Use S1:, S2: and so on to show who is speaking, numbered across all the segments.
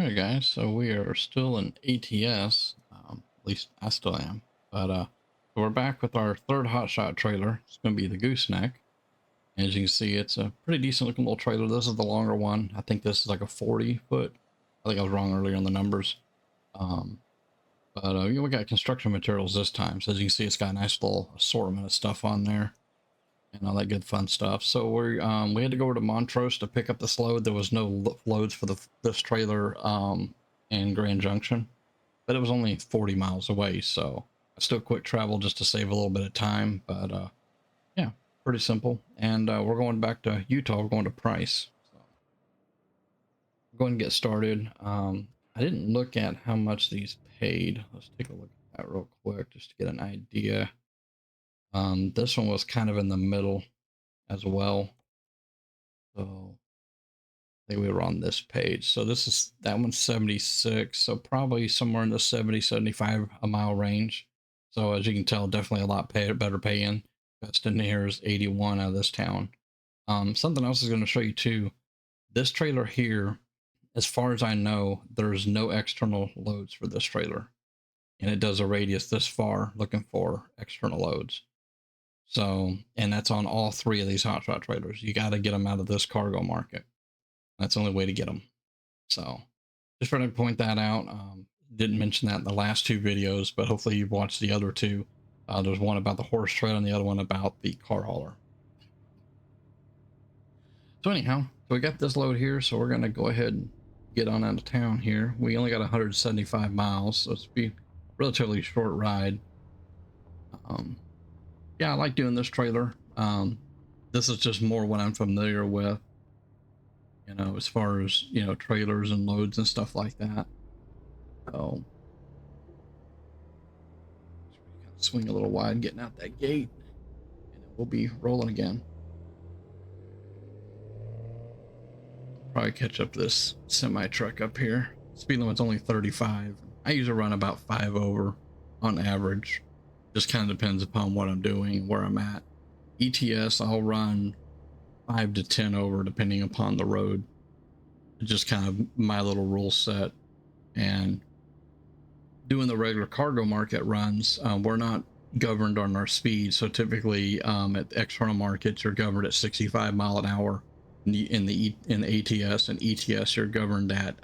S1: Okay, guys, so we are still in ATS. At least I still am. But so we're back with our third hotshot trailer. It's going to be the gooseneck. As you can see, it's a pretty decent looking little trailer. This is the longer one. I think this is like a 40 foot. I think I was wrong earlier on the numbers. Um, but you know, we got construction materials this time. So as you can see, it's got a nice little assortment of stuff on there and all that good fun stuff. So we had to go over to Montrose to pick up this load. There was no loads for this trailer in Grand Junction, but it was only 40 miles away, so I still quick travel just to save a little bit of time. But yeah, pretty simple. And we're going back to Utah. We're going to Price. So we're going to get started. I didn't look at how much these paid. Let's take a look at that real quick just to get an idea. This one was kind of in the middle as well. So I think we were on this page. So that one's 76. So probably somewhere in the 70, 75 a mile range. So as you can tell, definitely a lot better paying. Best in here is 81 out of this town. Something else is going to show you too. This trailer here, as far as I know, there's no external loads for this trailer. And it does a radius this far looking for external loads. So, and that's on all three of these hotshot trailers. You got to get them out of this cargo market. That's the only way to get them. So just trying to point that out. Didn't mention that in the last two videos, but hopefully you've watched the other two. There's one about the horse trailer and the other one about the car hauler. So anyhow, so we got this load here. So we're going to go ahead and get on out of town here. We only got 175 miles, so it's be a relatively short ride. Yeah, I like doing this trailer. This is just more what I'm familiar with, you know, as far as, you know, trailers and loads and stuff like that. So swing a little wide getting out that gate, and then we'll be rolling again. Probably catch up this semi truck up here. Speed limit's only 35. I usually run about 5 over on average. Just kind of depends upon what I'm doing, where I'm at. ETS, I'll run 5 to 10 over depending upon the road. It's just kind of my little rule set. And doing the regular cargo market runs, we're not governed on our speed. So typically at the external markets, you're governed at 65 mile an hour. In the ATS and ETS, you're governed at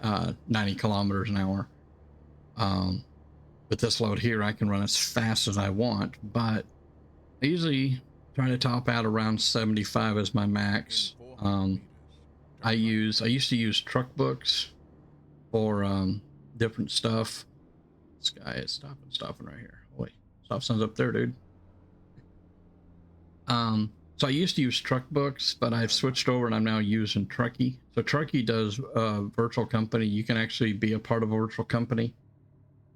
S1: 90 kilometers an hour. With this load here, I can run as fast as I want, but I usually try to top out around 75 as my max. I used to use truck books for different stuff. This guy is stopping right here. Wait, stop signs up there, dude. So I used to use truck books, but I've switched over and I'm now using Truckee. So Truckee does virtual company. You can actually be a part of a virtual company.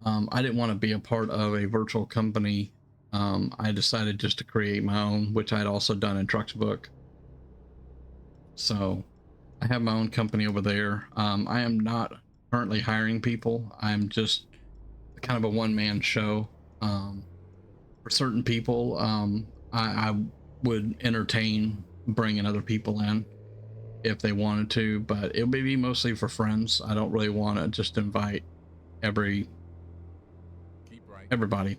S1: I didn't want to be a part of a virtual company. I decided just to create my own, which I'd also done in Truck's book. So I have my own company over there. I am not currently hiring people. I'm just kind of a one-man show. For certain people, I would entertain bringing other people in if they wanted to, but it would be mostly for friends. I don't really want to just invite everybody,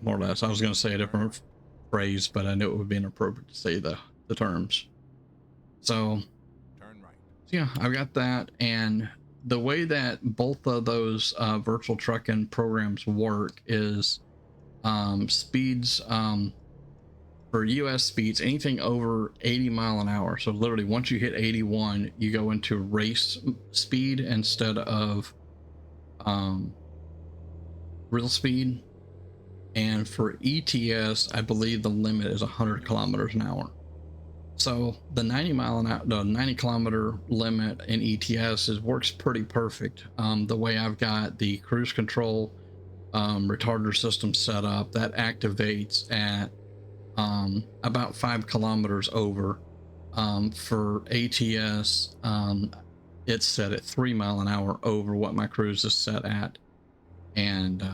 S1: more or less. I was going to say a different phrase, but I knew it would be inappropriate to say the terms. So yeah, I've got that. And the way that both of those virtual trucking programs work is speeds, for US speeds, anything over 80 mile an hour. So literally once you hit 81, you go into race speed instead of real speed. And for ETS, I believe the limit is 100 kilometers an hour. So the 90 kilometer limit in ETS works pretty perfect. The way I've got the cruise control retarder system set up, that activates at about 5 kilometers over. For ATS, it's set at 3 mile an hour over what my cruise is set at, and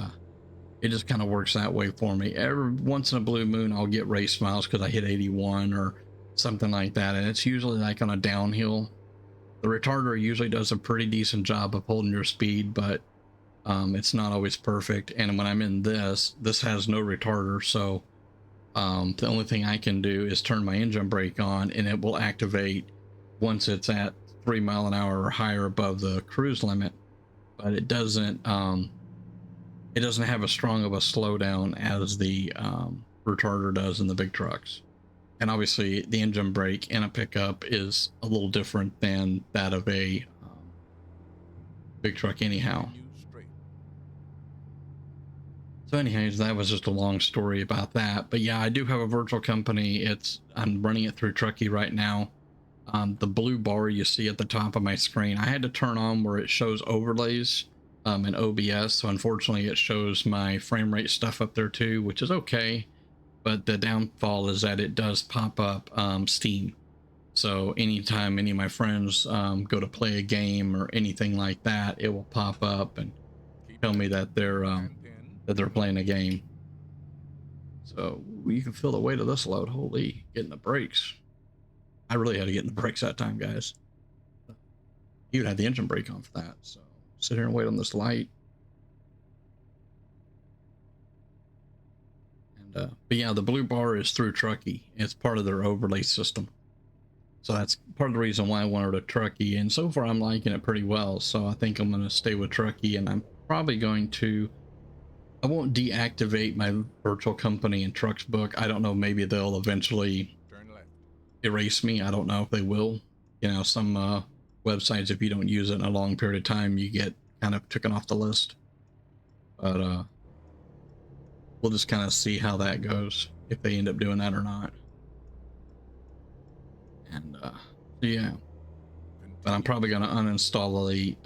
S1: it just kind of works that way for me. Every once in a blue moon, I'll get race miles because I hit 81 or something like that, and it's usually like on a downhill The retarder usually does a pretty decent job of holding your speed, but it's not always perfect. And when I'm in this has no retarder, so the only thing I can do is turn my engine brake on, and it will activate once it's at 3 mile an hour or higher above the cruise limit. But it doesn't have as strong of a slowdown as the retarder does in the big trucks. And obviously the engine brake in a pickup is a little different than that of a big truck anyhow. So anyways, that was just a long story about that. But yeah, I do have a virtual company. I'm running it through Truckee right now. The blue bar you see at the top of my screen, I had to turn on where it shows overlays in OBS. So unfortunately it shows my frame rate stuff up there too, which is okay. But the downfall is that it does pop up Steam. So anytime any of my friends go to play a game or anything like that, it will pop up and tell me that they're playing a game. So you can feel the weight of this load. Holy, getting the brakes. I really had to get in the brakes that time, guys. You even had the engine brake on for that. So sit here and wait on this light. And but yeah, the blue bar is through Truckee. It's part of their overlay system. So that's part of the reason why I wanted a Truckee. And so far I'm liking it pretty well. So I think I'm going to stay with Truckee, and I'm probably going to, I won't deactivate my virtual company in Trucksbook. I don't know, maybe they'll eventually erase me. I don't know if they will. You know, some websites, if you don't use it in a long period of time, you get kind of taken off the list. But we'll just kind of see how that goes, if they end up doing that or not. And yeah, but I'm probably going to uninstall the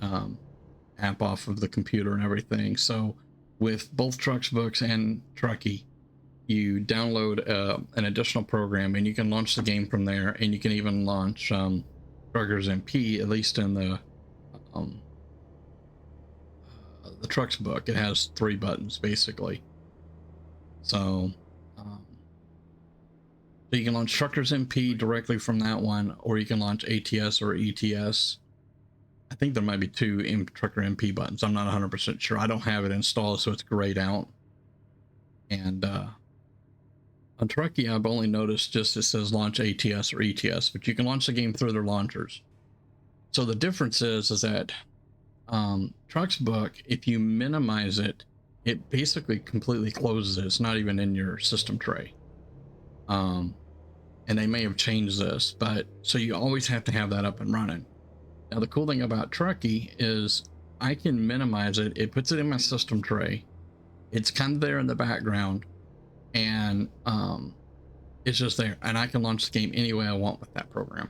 S1: app off of the computer and everything. So with both Trucksbooks and Truckee, you download an additional program, and you can launch the game from there, and you can even launch Truckers MP, at least in the Trucksbook. It has 3 buttons basically. So you can launch Truckers MP directly from that one, or you can launch ATS or ETS. I think there might be 2 Trucker MP buttons. I'm not 100% sure. I don't have it installed, so it's grayed out. And on Truckee, I've only noticed just it says launch ATS or ETS, but you can launch the game through their launchers. So the difference is that Trucksbook, if you minimize it, it basically completely closes it. It's not even in your system tray. And they may have changed this, but so you always have to have that up and running. Now the cool thing about Truckee is I can minimize it. It puts it in my system tray. It's kind of there in the background, and it's just there, and I can launch the game any way I want with that program.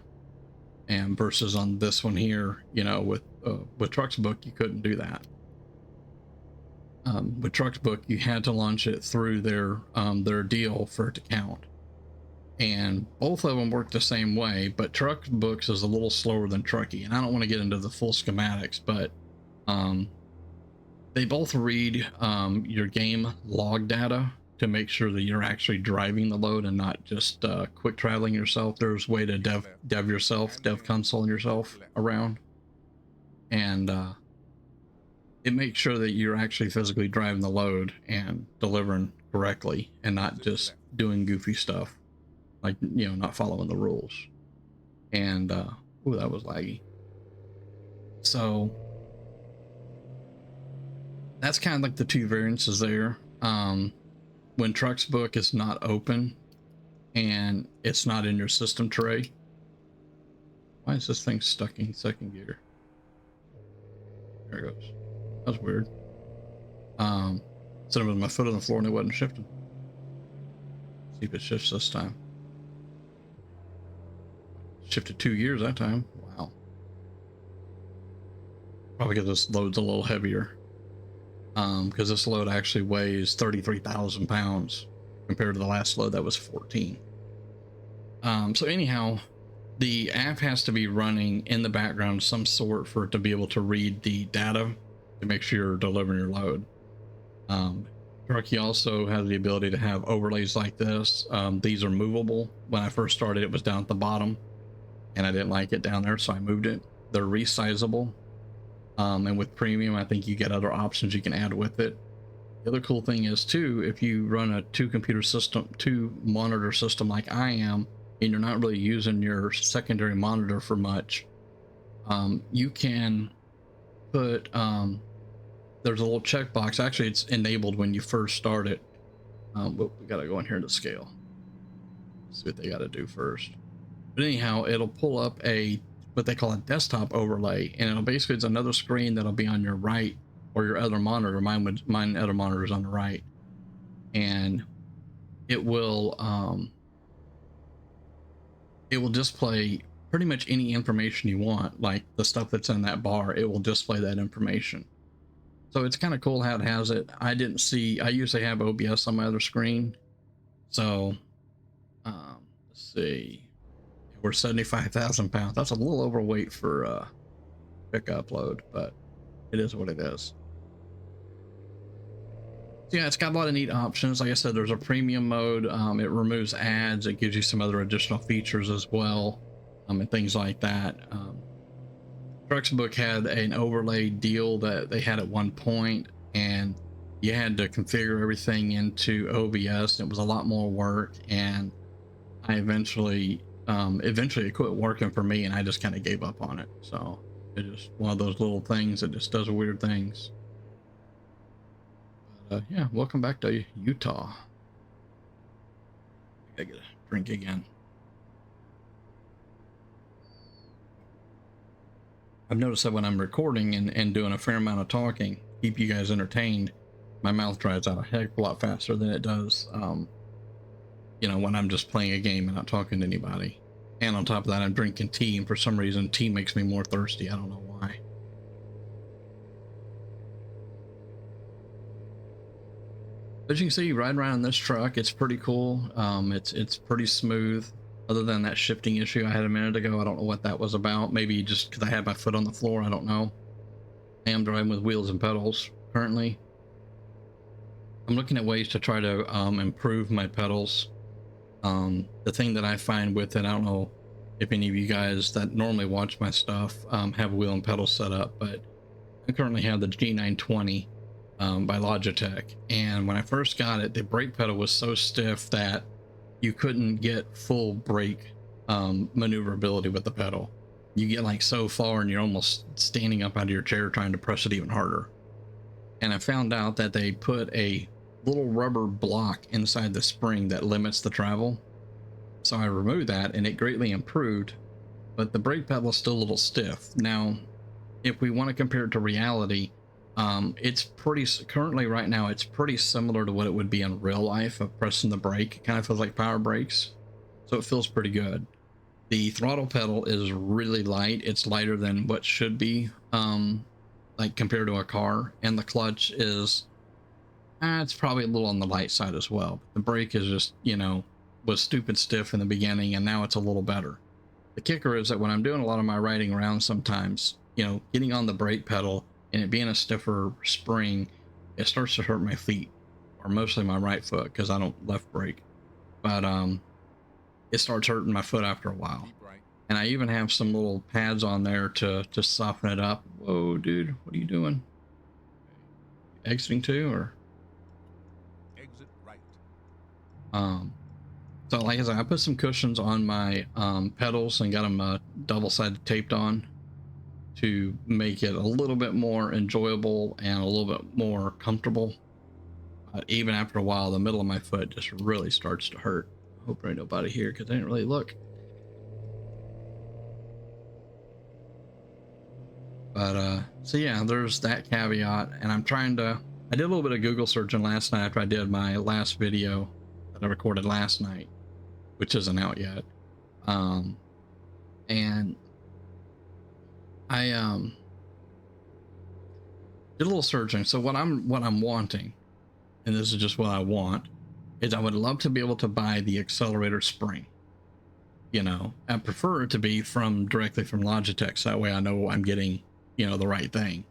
S1: And versus on this one here, you know, with Trucksbook, you couldn't do that. With Trucksbook, you had to launch it through their deal for it to count. And both of them work the same way, but Trucksbooks is a little slower than Truckee. And I don't want to get into the full schematics, but they both read your game log data to make sure that you're actually driving the load and not just quick traveling yourself. There's a way to dev console yourself around, and it makes sure that you're actually physically driving the load and delivering correctly, and not just doing goofy stuff like, you know, not following the rules. And ooh, that was laggy. So that's kind of like the 2 variances there. When Trucksbook is not open and it's not in your system tray. Why is this thing stuck in second gear? There it goes. That's weird. Sitting with my foot on the floor and it wasn't shifting. See if it shifts this time. Shifted 2 gears that time. Wow. Probably because this load's a little heavier. Because this load actually weighs 33,000 pounds compared to the last load that was 14. So anyhow, the app has to be running in the background of some sort for it to be able to read the data to make sure you're delivering your load. Truckee also has the ability to have overlays like this. These are movable. When I first started, it was down at the bottom, and I didn't like it down there, so I moved it. they're resizable. And with premium, I think you get other options you can add with it. The other cool thing is too, if you run a two monitor system like I am, and you're not really using your secondary monitor for much, you can put, there's a little checkbox. Actually, it's enabled when you first start it. But we gotta go in here to scale. See what they gotta do first. But anyhow, it'll pull up what they call a desktop overlay, and it'll basically, it's another screen that'll be on your right or your other monitor. Mine other monitor is on the right, and it will display pretty much any information you want, like the stuff that's in that bar. It will display that information. So it's kind of cool how it has it. I usually have OBS on my other screen. So let's see. We're 75,000 pounds. That's a little overweight for quick upload, but it is what it is. So yeah, it's got a lot of neat options. Like I said, there's a premium mode. It removes ads. It gives you some other additional features as well, and things like that. Truxbook had an overlay deal that they had at one point, and you had to configure everything into OBS. And it was a lot more work, and I eventually it quit working for me, and I just kind of gave up on it. So it's just one of those little things that just does weird things. But yeah, welcome back to Utah. I gotta get a drink again. I've noticed that when I'm recording and doing a fair amount of talking, keep you guys entertained, my mouth dries out a heck of a lot faster than it does you know, when I'm just playing a game and not talking to anybody. And on top of that, I'm drinking tea, and for some reason tea makes me more thirsty. I don't know why. As you can see, riding around in this truck, it's pretty cool. It's pretty smooth, other than that shifting issue I had a minute ago. I don't know what that was about. Maybe just because I had my foot on the floor, I don't know. I am driving with wheels and pedals currently. I'm looking at ways to try to improve my pedals. The thing that I find with it, I don't know if any of you guys that normally watch my stuff have wheel and pedal set up, but I currently have the G920 by Logitech, and when I first got it, the brake pedal was so stiff that you couldn't get full brake maneuverability with the pedal. You get like so far and you're almost standing up out of your chair trying to press it even harder. And I found out that they put a little rubber block inside the spring that limits the travel. So I removed that, and it greatly improved, but the brake pedal is still a little stiff. Now, if we want to compare it to reality, it's currently right now, it's pretty similar to what it would be in real life of pressing the brake. It kind of feels like power brakes, so it feels pretty good. The throttle pedal is really light. It's lighter than what should be, like compared to a car, and the clutch is it's probably a little on the light side as well. The brake is just, you know, was stupid stiff in the beginning, and now it's a little better. The kicker is that when I'm doing a lot of my riding around, sometimes, you know, getting on the brake pedal and it being a stiffer spring, it starts to hurt my feet, or mostly my right foot, because I don't left brake. But it starts hurting my foot after a while. And I even have some little pads on there to soften it up. Whoa, dude, what are you doing? Exiting too, or?
S2: Exit right.
S1: So like I said, I put some cushions on my pedals and got them double-sided taped on to make it a little bit more enjoyable and a little bit more comfortable. Even after a while, the middle of my foot just really starts to hurt. I hope there ain't nobody here, because I didn't really look. But so yeah, there's that caveat, and I did a little bit of Google searching last night after I did my last video that I recorded last night, which isn't out yet. And I did a little searching. So what I'm wanting, and this is just what I want, is I would love to be able to buy the accelerator spring. You know, I prefer it to be directly from Logitech, so that way I know I'm getting, you know, the right thing.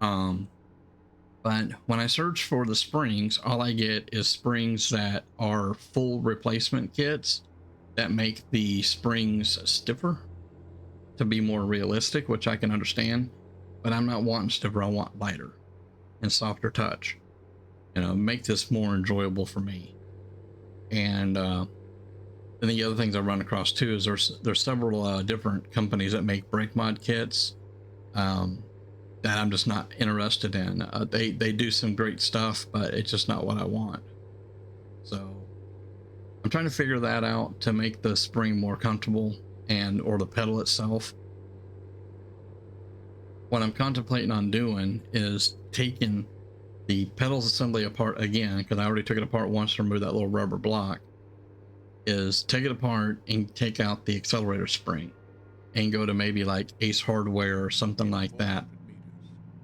S1: But when I search for the springs, all I get is springs that are full replacement kits that make the springs stiffer. to be more realistic, which I can understand, but I'm not wanting stiffer. I want lighter and softer touch. You know, make this more enjoyable for me. And the other things I run across too is there's several different companies that make brake mod kits that I'm just not interested in. They do some great stuff, but it's just not what I want. So I'm trying to figure that out to make the spring more comfortable or the pedal itself. What I'm contemplating on doing is taking the pedals assembly apart again, because I already took it apart once to remove that little rubber block, is take it apart and take out the accelerator spring and go to maybe like Ace Hardware or something like that,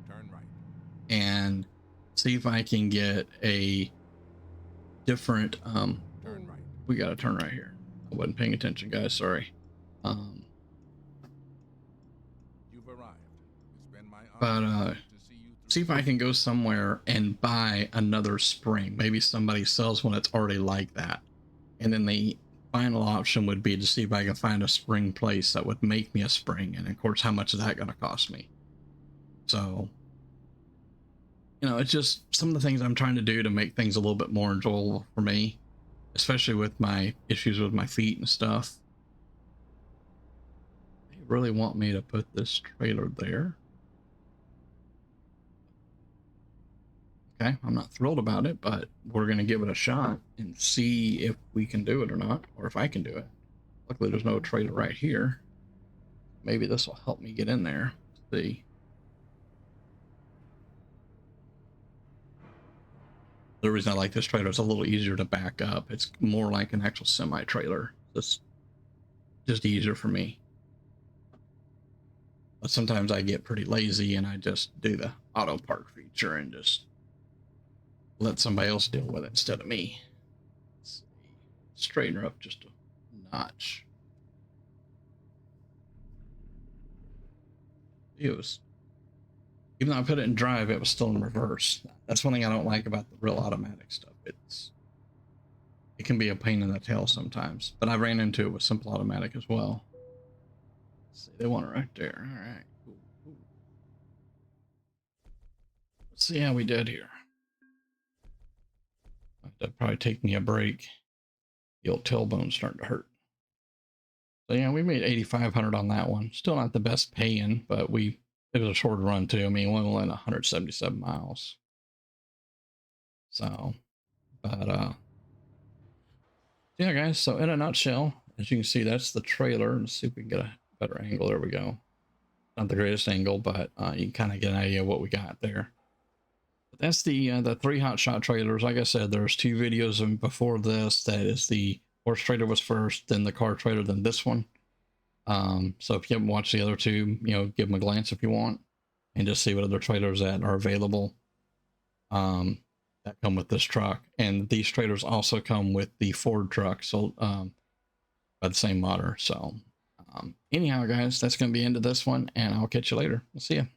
S2: Turn right.
S1: and see if I can get a different
S2: Turn right.
S1: we got to turn right here. I wasn't paying attention, guys, sorry.
S2: You've arrived. It's been my
S1: But
S2: honor to see you through.
S1: see if I can go somewhere and buy another spring. Maybe somebody sells one that's already like that, and then the final option would be to see if I can find a spring place that would make me a spring. And of course, how much is that going to cost me? So, you know, it's just some of the things I'm trying to do to make things a little bit more enjoyable for me, especially with my issues with my feet and stuff. They really want me to put this trailer there. Okay, I'm not thrilled about it, but we're going to give it a shot and see if we can do it or not, or if I can do it. Luckily, there's no trailer right here. Maybe this will help me get in there. Let's see. The reason I like this trailer is a little easier to back up. It's more like an actual semi-trailer. It's just easier for me. But sometimes I get pretty lazy and I just do the auto park feature and just let somebody else deal with it instead of me. Let's see. Straighten her up just a notch. It was, even though I put it in drive, it was still in reverse. That's one thing I don't like about the real automatic stuff. It can be a pain in the tail sometimes, but I ran into it with simple automatic as well. Let's see, they want it right there. All right, cool, cool. Let's see how we did here. That'd probably take me a break. The old tailbone's starting to hurt. So yeah, we made 8,500 on that one. Still not the best paying, but it was a short run too. I mean, we only went 177 miles. So, but yeah, guys. So in a nutshell, as you can see, that's the trailer. Let's see if we can get a better angle. There we go. Not the greatest angle, but you can kind of get an idea of what we got there. But that's the 3 hot shot trailers. Like I said, there's 2 videos before this. That is the horse trailer was first, then the car trailer, then this one. So if you haven't watched the other 2, you know, give them a glance if you want, and just see what other trailers that are available that come with this truck. And these trailers also come with the Ford truck, so by the same modder. So anyhow, guys, that's going to be into this one, and I'll catch you later. We'll see you.